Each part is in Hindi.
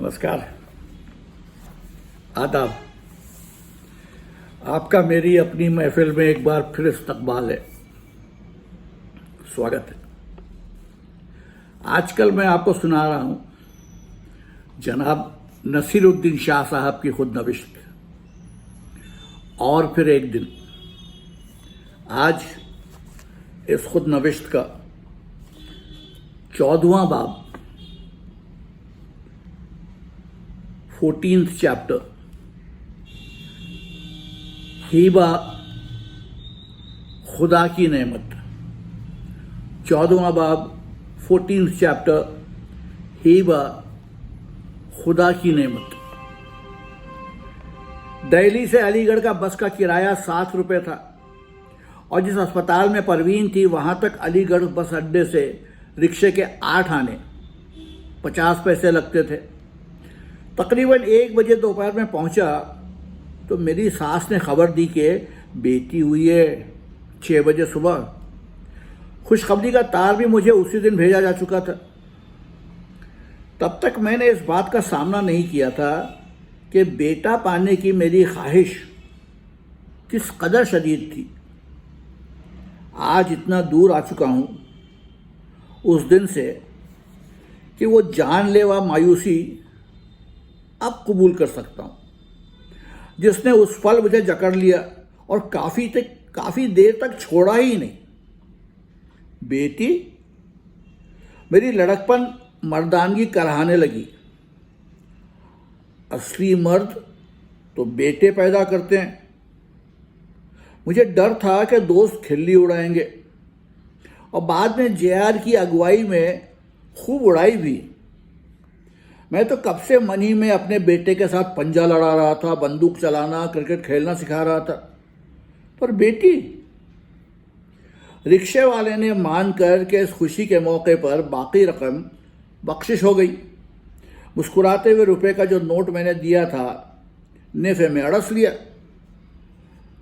नमस्कार, आदाब। आपका मेरी अपनी महफिल में एक बार फिर इस्तकबाल है, स्वागत है। आजकल मैं आपको सुना रहा हूं जनाब नसीरुद्दीन शाह साहब की खुदनविश्त। और फिर एक दिन, आज इस खुदनविश्त का 14वां बाब, 14th चैप्टर, हीबा खुदा की नेमत। 14वां बाब, 14th चैप्टर, हीबा खुदा की नेमत। दिल्ली से अलीगढ़ का बस का किराया 7 रुपये था और जिस अस्पताल में परवीन थी वहां तक अलीगढ़ बस अड्डे से रिक्शे के 8 आने 50 पैसे लगते थे। तकरीबन 1 बजे दोपहर में पहुंचा तो मेरी सास ने खबर दी कि बेटी हुई है 6 बजे सुबह। खुशखबरी का तार भी मुझे उसी दिन भेजा जा चुका था। तब तक मैंने इस बात का सामना नहीं किया था कि बेटा पाने की मेरी ख्वाहिश किस कदर शदीद थी। आज इतना दूर आ चुका हूं उस दिन से कि वो जानलेवा मायूसी अब कबूल कर सकता हूं जिसने उस पल मुझे जकड़ लिया और काफी देर तक छोड़ा ही नहीं। बेटी मेरी लड़कपन मर्दानगी कराने लगी। असली मर्द तो बेटे पैदा करते हैं। मुझे डर था कि दोस्त खिल्ली उड़ाएंगे और बाद में जेआर की अगुवाई में खूब उड़ाई भी। मैं तो कब से मन ही में अपने बेटे के साथ पंजा लड़ा रहा था, बंदूक चलाना, क्रिकेट खेलना सिखा रहा था। पर बेटी, रिक्शे वाले ने मान कर के इस खुशी के मौके पर बाकी रकम बख्शिश हो गई। मुस्कुराते हुए रुपए का जो नोट मैंने दिया था नेफे में अड़स लिया।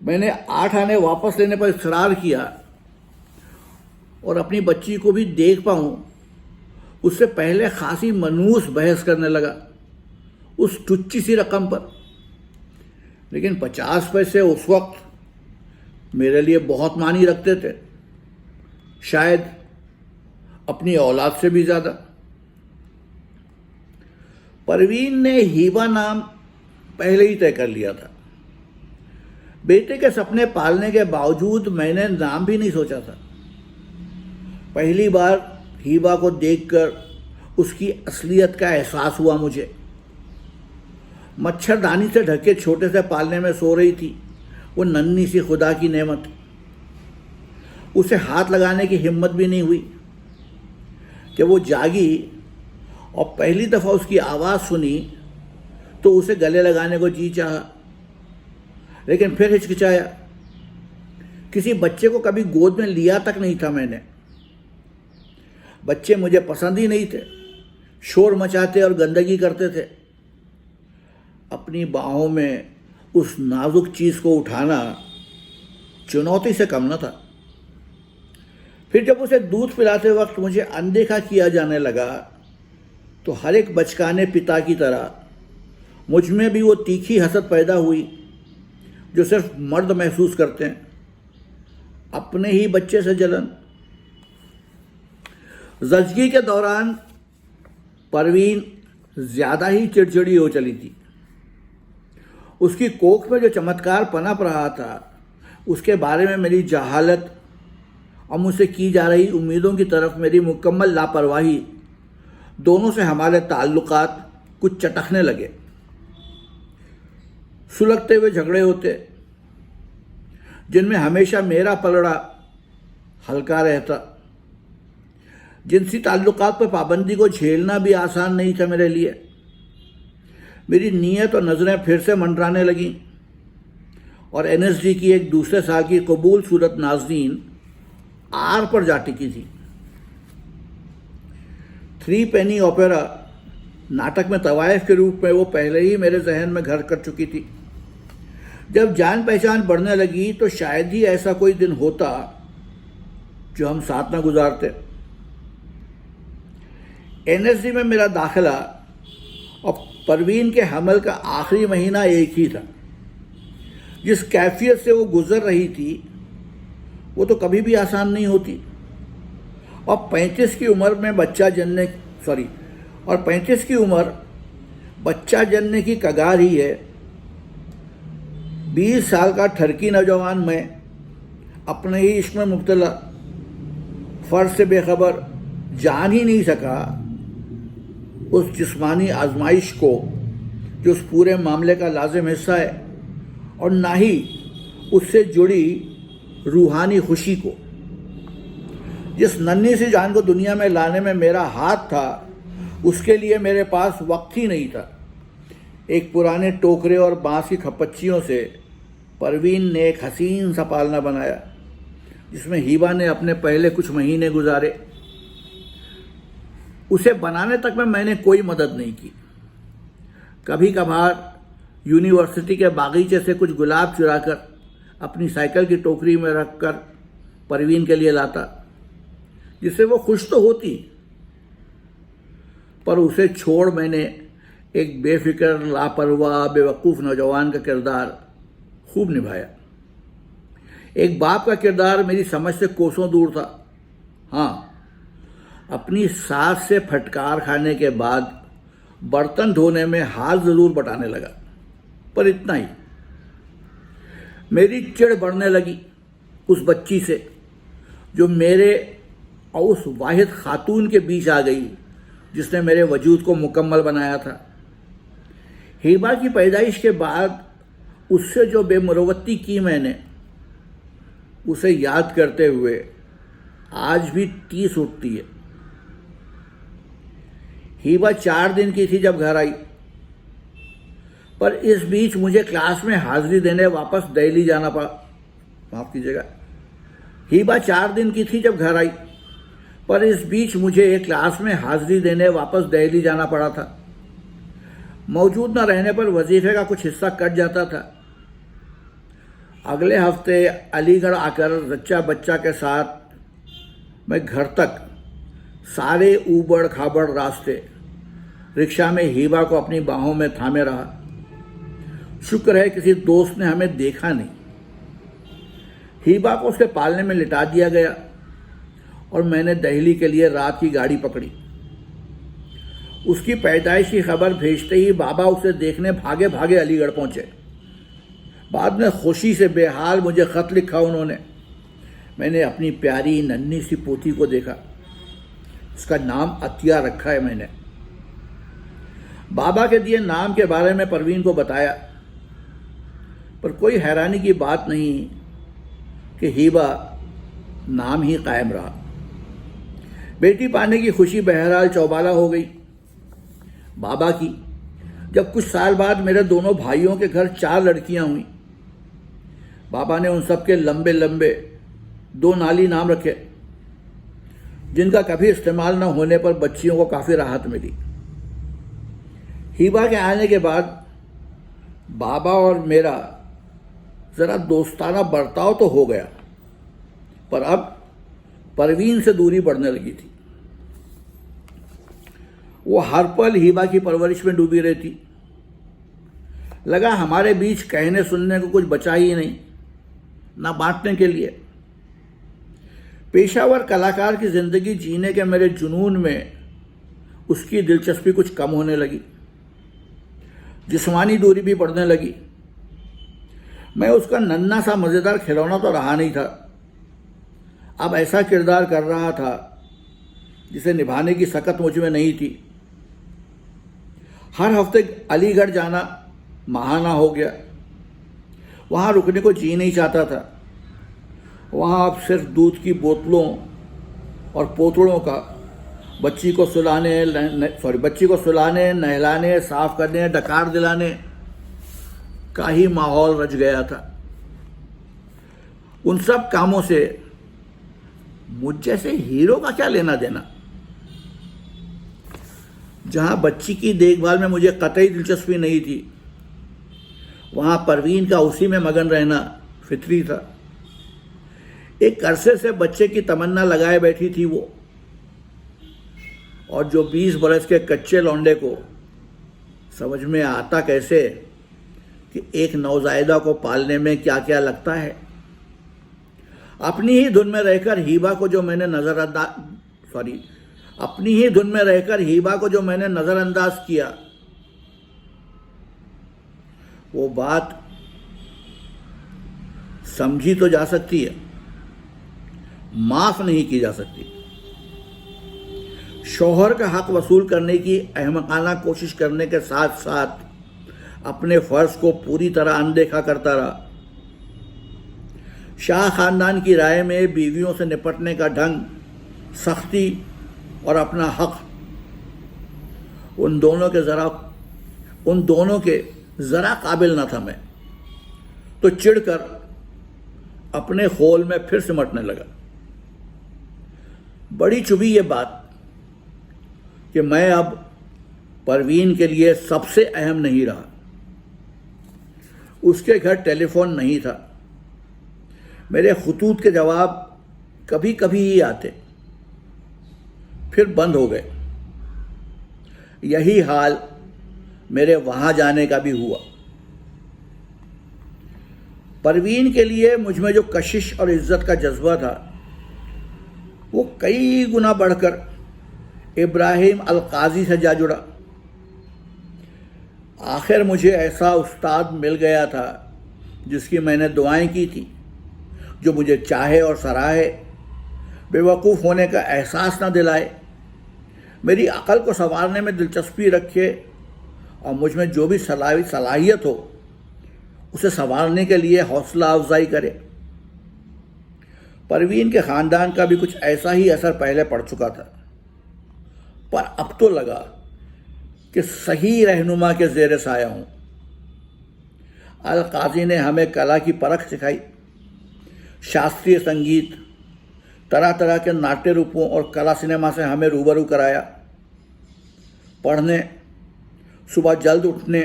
मैंने 8 आने वापस लेने पर इसरार किया और अपनी बच्ची को भी देख पाऊं उससे पहले खासी मनूस बहस करने लगा उस टुच्ची सी रकम पर। लेकिन 50 पैसे उस वक्त मेरे लिए बहुत मानी रखते थे, शायद अपनी औलाद से भी ज्यादा। परवीन ने हीबा नाम पहले ही तय कर लिया था। बेटे के सपने पालने के बावजूद मैंने नाम भी नहीं सोचा था। पहली बार हीबा को देखकर उसकी असलियत का एहसास हुआ मुझे। मच्छरदानी से ढके छोटे से पालने में सो रही थी वो नन्ही सी खुदा की नेमत। उसे हाथ लगाने की हिम्मत भी नहीं हुई कि वो जागी और पहली दफ़ा उसकी आवाज़ सुनी तो उसे गले लगाने को जी चाहा, लेकिन फिर हिचकिचाया। किसी बच्चे को कभी गोद में लिया तक नहीं था मैंने। बच्चे मुझे पसंद ही नहीं थे, शोर मचाते और गंदगी करते थे। अपनी बाहों में उस नाजुक चीज़ को उठाना चुनौती से कम न था। फिर जब उसे दूध पिलाते वक्त मुझे अनदेखा किया जाने लगा तो हर एक बचकाने पिता की तरह मुझ में भी वो तीखी हसद पैदा हुई जो सिर्फ मर्द महसूस करते हैं, अपने ही बच्चे से जलन। ज़चगी के दौरान परवीन ज्यादा ही चिड़चिड़ी हो चली थी। उसकी कोख में जो चमत्कार पनप रहा था उसके बारे में मेरी जहालत और मुझसे की जा रही उम्मीदों की तरफ मेरी मुकम्मल लापरवाही, दोनों से हमारे ताल्लुकात कुछ चटकने लगे। सुलगते हुए झगड़े होते जिनमें हमेशा मेरा पलड़ा हल्का रहता। जिनसी ताल्लुकात पर पाबंदी को झेलना भी आसान नहीं था मेरे लिए। मेरी नीयत और नज़रें फिर से मंडराने लगीं और एनएसडी की एक दूसरे साल की कबूल सूरत नाज़रीन आर पर जा टिकी थी। 3 पेनी ओपेरा नाटक में तवायफ के रूप में वो पहले ही मेरे जहन में घर कर चुकी थी। जब जान पहचान बढ़ने लगी तो शायद ही ऐसा कोई दिन होता जो हम साथ न गुजारते। एनएसडी में मेरा दाखिला और परवीन के हमल का आखिरी महीना एक ही था। जिस कैफियत से वो गुजर रही थी वो तो कभी भी आसान नहीं होती। और 35 की उम्र में बच्चा जनने की कगार ही है। 20 साल का ठरकी नौजवान मैं अपने ही इश्क में मुब्तला, फर्ज से बेखबर, जान ही नहीं सका उस जिस्मानी आजमाइश को जो उस पूरे मामले का लाजिम हिस्सा है, और ना ही उससे जुड़ी रूहानी खुशी को। जिस नन्ही सी जान को दुनिया में लाने में मेरा हाथ था, उसके लिए मेरे पास वक्त ही नहीं था। एक पुराने टोकरे और बांस की खपच्चियों से परवीन ने एक हसीन सा पालना बनाया, जिसमें हिबा ने अपने पहले कुछ महीने गुजारे। उसे बनाने तक में मैंने कोई मदद नहीं की। कभी कभार यूनिवर्सिटी के बागीचे से कुछ गुलाब चुराकर अपनी साइकिल की टोकरी में रखकर परवीन के लिए लाता, जिससे वो खुश तो होती, पर उसे छोड़ मैंने एक बेफिक्र, लापरवाह, बेवकूफ़ नौजवान का किरदार खूब निभाया। एक बाप का किरदार मेरी समझ से कोसों दूर था। हाँ, अपनी सास से फटकार खाने के बाद बर्तन धोने में हाथ ज़रूर बटाने लगा, पर इतना ही। मेरी चिढ़ बढ़ने लगी उस बच्ची से जो मेरे और उस वाहिद खातून के बीच आ गई जिसने मेरे वजूद को मुकम्मल बनाया था। हिबा की पैदाइश के बाद उससे जो बेमुरवत्ती की मैंने, उसे याद करते हुए आज भी टीस उठती है। हिबा 4 दिन की थी जब घर आई, पर इस बीच मुझे क्लास में हाजिरी देने वापस दिल्ली जाना पड़ा। माफ़ कीजिएगा, हिबा 4 दिन की थी जब घर आई, पर इस बीच मुझे क्लास में हाजिरी देने वापस दिल्ली जाना पड़ा था। मौजूद न रहने पर वजीफे का कुछ हिस्सा कट जाता था। अगले हफ्ते अलीगढ़ आकर जच्चा बच्चा के साथ मैं घर तक सारे ऊबड़ खाबड़ रास्ते रिक्शा में हिबा को अपनी बाहों में थामे रहा। शुक्र है किसी दोस्त ने हमें देखा नहीं। हिबा को उसके पालने में लिटा दिया गया और मैंने दिल्ली के लिए रात की गाड़ी पकड़ी। उसकी पैदाइश की खबर भेजते ही बाबा उसे देखने भागे भागे अलीगढ़ पहुंचे। बाद में खुशी से बेहाल मुझे खत लिखा उन्होंने। मैंने अपनी प्यारी नन्ही सी पोती को देखा। उसका नाम अतिया रखा है मैंने। बाबा के दिए नाम के बारे में परवीन को बताया, पर कोई हैरानी की बात नहीं कि हिबा नाम ही कायम रहा। बेटी पाने की खुशी बहरहाल चौबाला हो गई बाबा की, जब कुछ साल बाद मेरे दोनों भाइयों के घर 4 लड़कियां हुई। बाबा ने उन सब के लंबे लंबे 2 नाली नाम रखे, जिनका कभी इस्तेमाल न होने पर बच्चियों को काफ़ी राहत मिली। हिबा के आने के बाद बाबा और मेरा ज़रा दोस्ताना बर्ताव तो हो गया, पर अब परवीन से दूरी बढ़ने लगी थी। वो हर पल हिबा की परवरिश में डूबी रहती। लगा हमारे बीच कहने सुनने को कुछ बचा ही नहीं, ना बांटने के लिए। पेशावर कलाकार की ज़िंदगी जीने के मेरे जुनून में उसकी दिलचस्पी कुछ कम होने लगी। जिस्मानी दूरी भी बढ़ने लगी। मैं उसका नन्हा सा मज़ेदार खिलौना तो रहा नहीं था। अब ऐसा किरदार कर रहा था जिसे निभाने की सकत मुझ में नहीं थी। हर हफ्ते अलीगढ़ जाना महाना हो गया। वहाँ रुकने को जी नहीं चाहता था। वहाँ अब सिर्फ दूध की बोतलों और पोतड़ों का बच्ची को सुलाने, नहलाने, साफ करने, डकार दिलाने का ही माहौल रच गया था। उन सब कामों से मुझ जैसे हीरो का क्या लेना देना। जहाँ बच्ची की देखभाल में मुझे कतई दिलचस्पी नहीं थी, वहाँ परवीन का उसी में मगन रहना फितरी था। एक अरसे से बच्चे की तमन्ना लगाए बैठी थी वो, और जो 20 बरस के कच्चे लौंडे को समझ में आता कैसे कि एक नवजायदा को पालने में क्या क्या लगता है। अपनी ही धुन में रहकर हीबा को जो मैंने नजरअंदाज किया, वो बात समझी तो जा सकती है, माफ नहीं की जा सकती। शौहर का हक वसूल करने की अहमकाना कोशिश करने के साथ साथ अपने फर्ज को पूरी तरह अनदेखा करता रहा। शाह खानदान की राय में बीवियों से निपटने का ढंग, सख्ती और अपना हक उन दोनों के जरा काबिल न था। मैं तो चिढ़कर अपने खोल में फिर सिमटने लगा। बड़ी चुभी ये बात कि मैं अब परवीन के लिए सबसे अहम नहीं रहा। उसके घर टेलीफोन नहीं था। मेरे खुतूत के जवाब कभी कभी ही आते, फिर बंद हो गए। यही हाल मेरे वहां जाने का भी हुआ। परवीन के लिए मुझमें जो कशिश और इज्जत का जज्बा था, वो कई गुना बढ़कर इब्राहिम अल काजी से जा जुड़ा। आखिर मुझे ऐसा उस्ताद मिल गया था जिसकी मैंने दुआएं की थी, जो मुझे चाहे और सराहे, बेवकूफ़ होने का एहसास न दिलाए, मेरी अकल को संवारने में दिलचस्पी रखे और मुझ में जो भी सलाहियत हो उसे संवारने के लिए हौसला अफजाई करे। परवीन के ख़ानदान का भी कुछ ऐसा ही असर पहले पड़ चुका था, पर अब तो लगा कि सही रहनुमा के ज़ेरे साया हूँ। अल काजी ने हमें कला की परख सिखाई, शास्त्रीय संगीत, तरह तरह के नाट्य रूपों और कला सिनेमा से हमें रूबरू कराया। पढ़ने, सुबह जल्द उठने,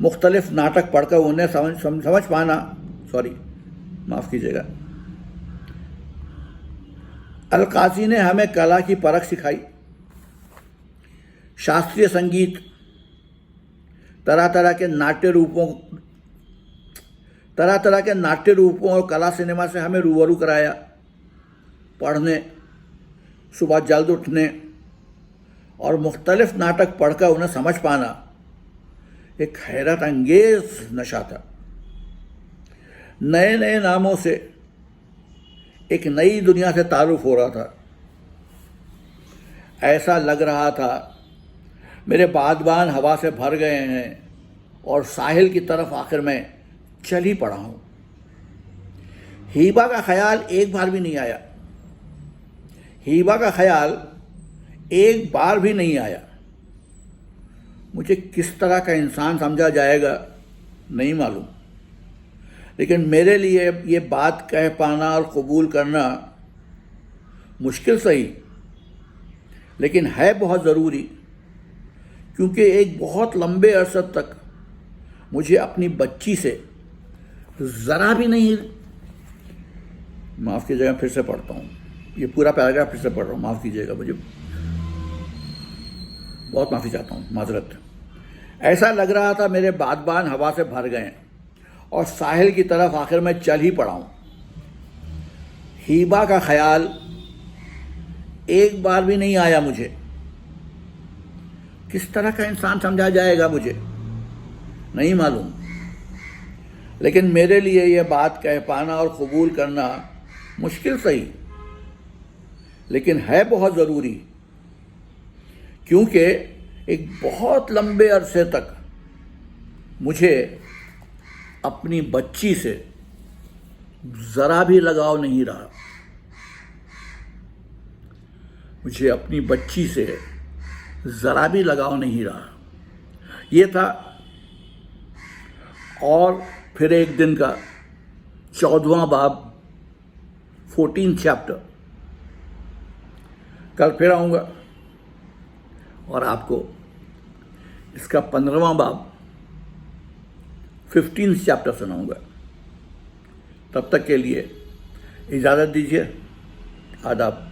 मुख्तलिफ नाटक पढ़कर उन्हें समझ पाना, माफ़ कीजिएगा। अल काजी ने हमें कला की परख सिखाई, शास्त्रीय संगीत, तरह तरह के नाट्य रूपों और कला सिनेमा से हमें रूबरू कराया। पढ़ने, सुबह जल्द उठने और मुख्तलिफ नाटक पढ़कर उन्हें समझ पाना एक हैरत अंगेज नशा था। नए नए नामों से एक नई दुनिया से तारुफ हो रहा था। ऐसा लग रहा था मेरे बादबान हवा से भर गए हैं और साहिल की तरफ आखिर मैं चल ही पड़ा हूं। हीबा का ख्याल एक बार भी नहीं आया। मुझे किस तरह का इंसान समझा जाएगा नहीं मालूम, लेकिन मेरे लिए ये बात कह पाना और कबूल करना मुश्किल सही, लेकिन है बहुत ज़रूरी, क्योंकि एक बहुत लंबे अरसे तक मुझे अपनी बच्ची से ज़रा भी नहीं, माफ़ कीजिएगा फिर से पढ़ता हूँ, ये पूरा पैराग्राफ फिर से पढ़ रहा हूँ, माफ़ कीजिएगा, मुझे बहुत माफ़ी चाहता हूँ, माजरत। ऐसा लग रहा था मेरे बादबान हवा से भर गए और साहिल की तरफ आखिर मैं चल ही पड़ा हूँ। हीबा का ख्याल एक बार भी नहीं आया मुझे। किस तरह का इंसान समझा जाएगा मुझे नहीं मालूम, लेकिन मेरे लिए यह बात कह पाना और कबूल करना मुश्किल सही, लेकिन है बहुत ज़रूरी, क्योंकि एक बहुत लंबे अरसे तक मुझे अपनी बच्ची से ज़रा भी लगाव नहीं रहा। ये था। और फिर एक दिन का 14वां बाब, 14th चैप्टर। कल फिर आऊँगा और आपको इसका 15वां बाब, 15th चैप्टर सुनाऊँगा। तब तक के लिए इजाज़त दीजिए। आदाब।